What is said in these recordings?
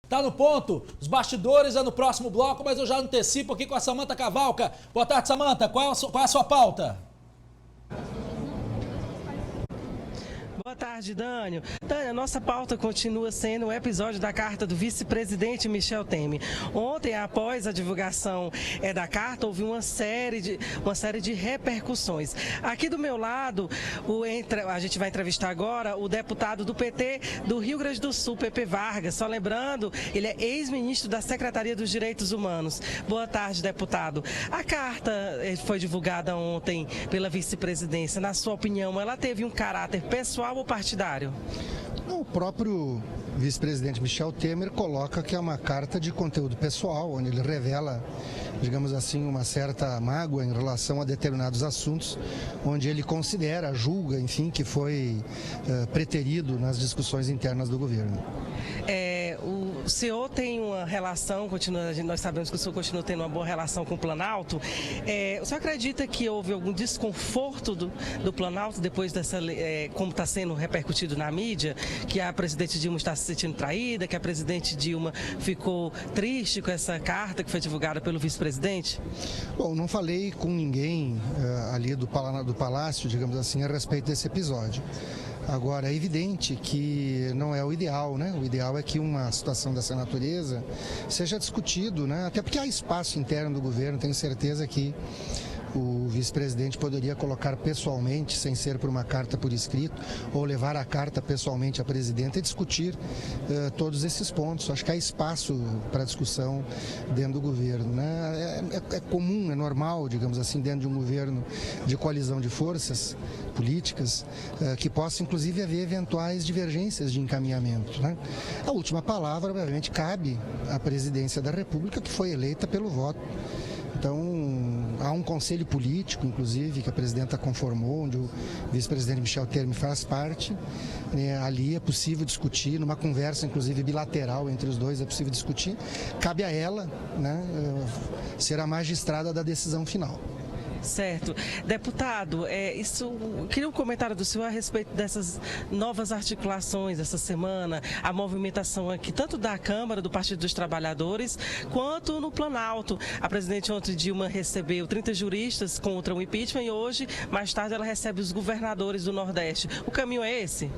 Tá no ponto, os bastidores é no próximo bloco, mas eu já antecipo aqui com a Samantha Cavalca. Boa tarde, Samantha, qual é a sua pauta? Boa tarde, Dânio. Dânio, a nossa pauta continua sendo o episódio da carta do vice-presidente Michel Temer. Ontem, após a divulgação da carta, houve uma série de repercussões. Aqui do meu lado, a gente vai entrevistar agora o deputado do PT do Rio Grande do Sul, Pepe Vargas. Só lembrando, ele é ex-ministro da Secretaria dos Direitos Humanos. Boa tarde, deputado. A carta foi divulgada ontem pela vice-presidência. Na sua opinião, ela teve um caráter pessoal ou partidário? O próprio vice-presidente Michel Temer coloca que é uma carta de conteúdo pessoal, onde ele revela, digamos assim, uma certa mágoa em relação a determinados assuntos, onde ele considera, julga, enfim, que foi preterido nas discussões internas do governo. O senhor tem uma relação, nós sabemos que o senhor continua tendo uma boa relação com o Planalto. O senhor acredita que houve algum desconforto do Planalto depois dessa, como está sendo repercutido na mídia, que a presidente Dilma está se sentindo traída, que a presidente Dilma ficou triste com essa carta que foi divulgada pelo vice-presidente? Bom, não falei com ninguém ali do Palácio, digamos assim, a respeito desse episódio. Agora, é evidente que não é o ideal, né? O ideal é que uma situação dessa natureza seja discutido, né? Até porque há espaço interno do governo, tenho certeza que o vice-presidente poderia colocar pessoalmente, sem ser por uma carta por escrito, ou levar a carta pessoalmente à presidenta e discutir todos esses pontos. Acho que há espaço para discussão dentro do governo, né? É comum, é normal, digamos assim, dentro de um governo de coalizão de forças políticas, que possa inclusive haver eventuais divergências de encaminhamento, né? A última palavra, obviamente, cabe à presidência da República, que foi eleita pelo voto. Então, há um conselho político, inclusive, que a presidenta conformou, onde o vice-presidente Michel Temer faz parte. Ali é possível discutir, numa conversa, inclusive, bilateral entre os dois, é possível discutir. Cabe a ela, né, ser a magistrada da decisão final. Certo. Deputado, queria um comentário do senhor a respeito dessas novas articulações essa semana, a movimentação aqui, tanto da Câmara, do Partido dos Trabalhadores, quanto no Planalto. A presidente ontem, Dilma, recebeu 30 juristas contra o impeachment e hoje, mais tarde, ela recebe os governadores do Nordeste. O caminho é esse?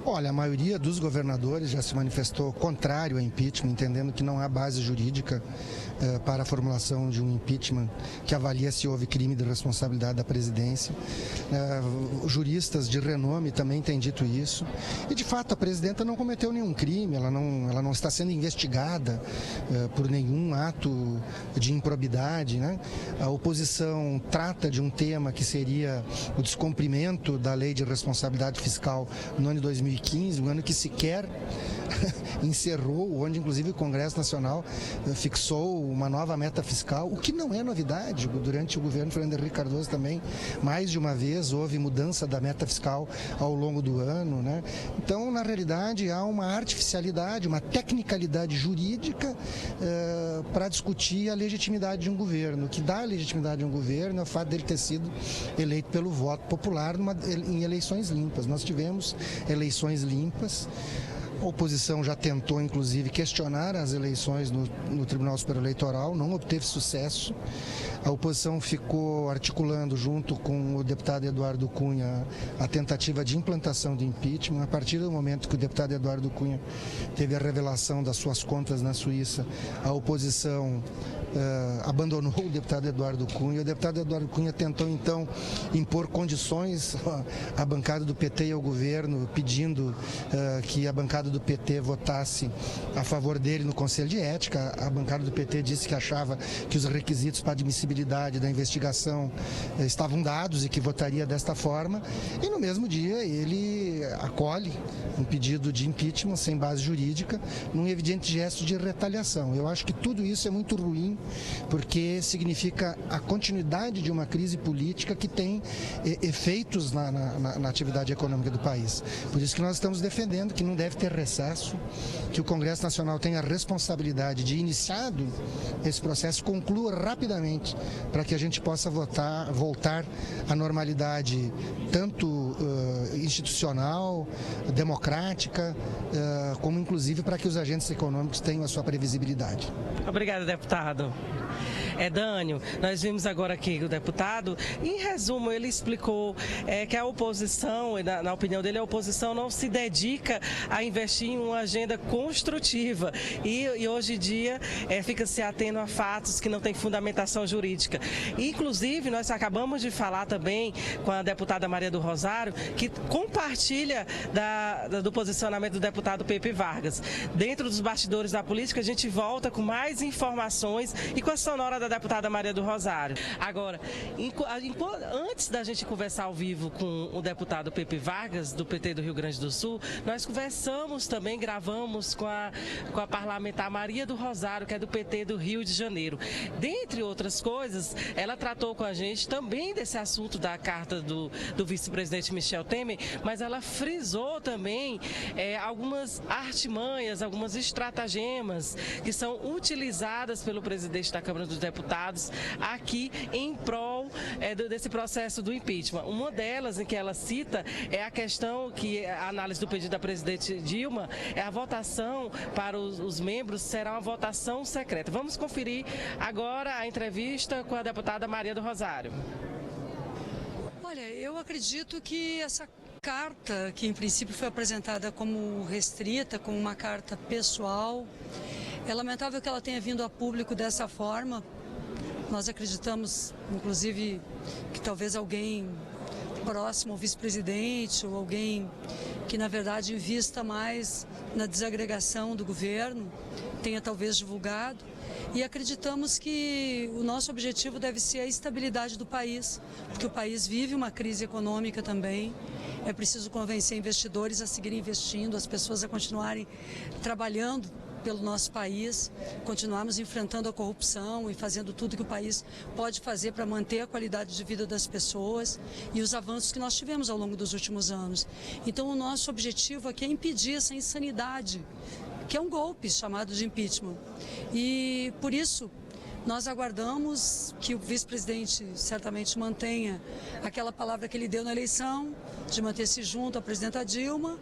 Olha, a maioria dos governadores já se manifestou contrário ao impeachment, entendendo que não há base jurídica para a formulação de um impeachment que avalia se houve crime de responsabilidade da presidência. Juristas de renome também têm dito isso. E, de fato, a presidenta não cometeu nenhum crime, ela não está sendo investigada por nenhum ato de improbidade, né? A oposição trata de um tema que seria o descumprimento da lei de responsabilidade fiscal no ano de 2015, um ano que sequer encerrou, onde inclusive o Congresso Nacional fixou uma nova meta fiscal, o que não é novidade. Durante o governo Fernando Henrique Cardoso também, mais de uma vez, houve mudança da meta fiscal ao longo do ano, né? Então, na realidade, há uma artificialidade, uma tecnicalidade jurídica para discutir a legitimidade de um governo. O que dá a legitimidade a um governo é o fato dele ter sido eleito pelo voto popular em eleições limpas. Nós tivemos eleições limpas. A oposição já tentou, inclusive, questionar as eleições no Tribunal Superior Eleitoral, não obteve sucesso. A oposição ficou articulando, junto com o deputado Eduardo Cunha, a tentativa de implantação do impeachment. A partir do momento que o deputado Eduardo Cunha teve a revelação das suas contas na Suíça, a oposição abandonou o deputado Eduardo Cunha. O deputado Eduardo Cunha tentou, então, impor condições à bancada do PT e ao governo, pedindo que a bancada do PT votasse a favor dele no Conselho de Ética. A bancada do PT disse que achava que os requisitos para admissibilidade da investigação estavam dados e que votaria desta forma. E no mesmo dia ele acolhe um pedido de impeachment sem base jurídica, num evidente gesto de retaliação. Eu acho que tudo isso é muito ruim, porque significa a continuidade de uma crise política que tem efeitos na atividade econômica do país. Por isso que nós estamos defendendo que não deve ter recesso, que o Congresso Nacional tenha a responsabilidade de, iniciado esse processo, conclua rapidamente, para que a gente possa voltar à normalidade tanto institucional, democrática, como inclusive para que os agentes econômicos tenham a sua previsibilidade. Obrigada, deputado. Dânio, nós vimos agora aqui o deputado, em resumo, ele explicou que a oposição, na opinião dele, a oposição não se dedica a investir em uma agenda construtiva e hoje em dia fica se atendo a fatos que não têm fundamentação jurídica. Inclusive, nós acabamos de falar também com a deputada Maria do Rosário, que compartilha do posicionamento do deputado Pepe Vargas. Dentro dos bastidores da política, a gente volta com mais informações e com a sonora da deputada Maria do Rosário. Agora, antes da gente conversar ao vivo com o deputado Pepe Vargas, do PT do Rio Grande do Sul, nós conversamos também, gravamos com a parlamentar Maria do Rosário, que é do PT do Rio de Janeiro. Dentre outras coisas, ela tratou com a gente também desse assunto da carta do vice-presidente Michel Temer, mas ela frisou também algumas artimanhas, algumas estratagemas que são utilizadas pelo presidente da Câmara dos Deputados aqui em prol desse processo do impeachment. Uma delas em que ela cita é a questão que a análise do pedido da presidente Dilma é a votação para os membros será uma votação secreta. Vamos conferir agora a entrevista com a deputada Maria do Rosário. Olha, eu acredito que essa carta, que em princípio foi apresentada como restrita, como uma carta pessoal, é lamentável que ela tenha vindo a público dessa forma. Nós acreditamos, inclusive, que talvez alguém próximo ao vice-presidente ou alguém que, na verdade, invista mais na desagregação do governo, tenha talvez divulgado. E acreditamos que o nosso objetivo deve ser a estabilidade do país, porque o país vive uma crise econômica também. É preciso convencer investidores a seguirem investindo, as pessoas a continuarem trabalhando pelo nosso país, continuarmos enfrentando a corrupção e fazendo tudo que o país pode fazer para manter a qualidade de vida das pessoas e os avanços que nós tivemos ao longo dos últimos anos. Então, o nosso objetivo aqui é impedir essa insanidade, que é um golpe chamado de impeachment. E, por isso, nós aguardamos que o vice-presidente certamente mantenha aquela palavra que ele deu na eleição, de manter-se junto à presidenta Dilma,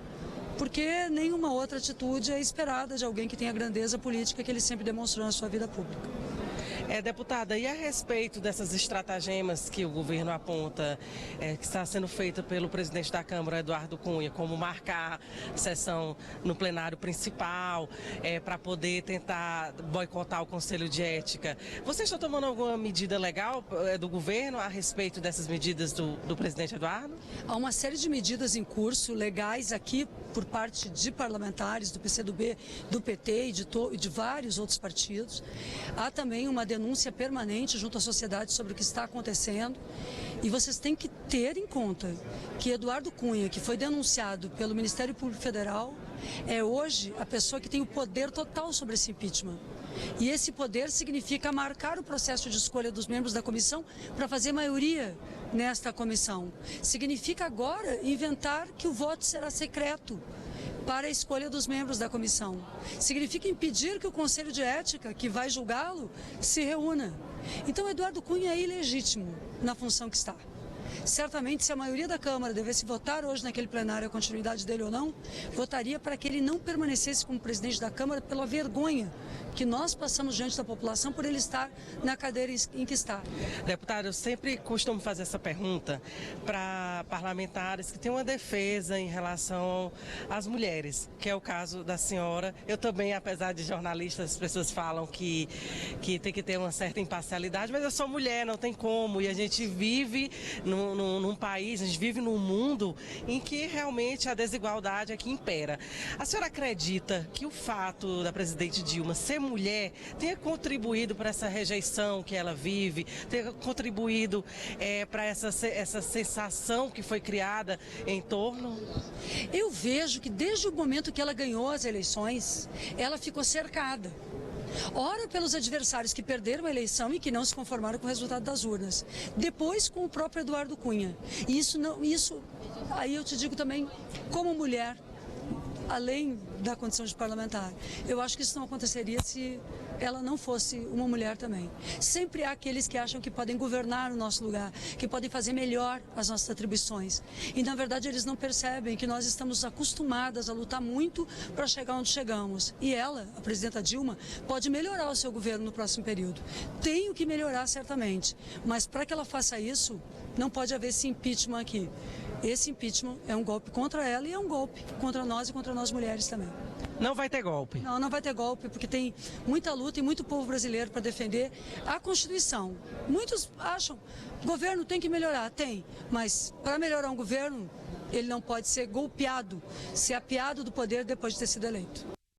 porque nenhuma outra atitude é esperada de alguém que tem a grandeza política que ele sempre demonstrou na sua vida pública. Deputada, e a respeito dessas estratagemas que o governo aponta, que está sendo feita pelo presidente da Câmara, Eduardo Cunha, como marcar sessão no plenário principal, para poder tentar boicotar o Conselho de Ética, vocês estão tomando alguma medida legal do governo a respeito dessas medidas do presidente Eduardo? Há uma série de medidas em curso, legais aqui, por parte de parlamentares do PCdoB, do PT e de vários outros partidos. Há também uma denúncia permanente junto à sociedade sobre o que está acontecendo. E vocês têm que ter em conta que Eduardo Cunha, que foi denunciado pelo Ministério Público Federal, é hoje a pessoa que tem o poder total sobre esse impeachment. E esse poder significa marcar o processo de escolha dos membros da comissão para fazer maioria nesta comissão. Significa agora inventar que o voto será secreto para a escolha dos membros da comissão. Significa impedir que o Conselho de Ética, que vai julgá-lo, se reúna. Então, Eduardo Cunha é ilegítimo na função que está. Certamente, se a maioria da Câmara devesse votar hoje naquele plenário a continuidade dele ou não, votaria para que ele não permanecesse como presidente da Câmara pela vergonha que nós passamos diante da população por ele estar na cadeira em que está. Deputado, eu sempre costumo fazer essa pergunta para parlamentares que têm uma defesa em relação às mulheres, que é o caso da senhora. Eu também, apesar de jornalista, as pessoas falam que tem que ter uma certa imparcialidade, mas eu sou mulher, não tem como, e a gente vive num país, a gente vive num mundo em que realmente a desigualdade é que impera. A senhora acredita que o fato da presidente Dilma ser mulher tenha contribuído para essa rejeição que ela vive, tenha contribuído para essa sensação que foi criada em torno? Eu vejo que desde o momento que ela ganhou as eleições, ela ficou cercada. Ora pelos adversários que perderam a eleição e que não se conformaram com o resultado das urnas. Depois com o próprio Eduardo Cunha. E isso aí eu te digo também, como mulher, além da condição de parlamentar. Eu acho que isso não aconteceria se ela não fosse uma mulher também. Sempre há aqueles que acham que podem governar o nosso lugar, que podem fazer melhor as nossas atribuições. E, na verdade, eles não percebem que nós estamos acostumadas a lutar muito para chegar onde chegamos. E ela, a presidenta Dilma, pode melhorar o seu governo no próximo período. Tem o que melhorar, certamente. Mas, para que ela faça isso, não pode haver esse impeachment aqui. Esse impeachment é um golpe contra ela e é um golpe contra nós e contra nós mulheres também. Não vai ter golpe? Não, não vai ter golpe, porque tem muita luta e muito povo brasileiro para defender a Constituição. Muitos acham que o governo tem que melhorar, tem, mas para melhorar um governo, ele não pode ser golpeado, ser apeado do poder depois de ter sido eleito.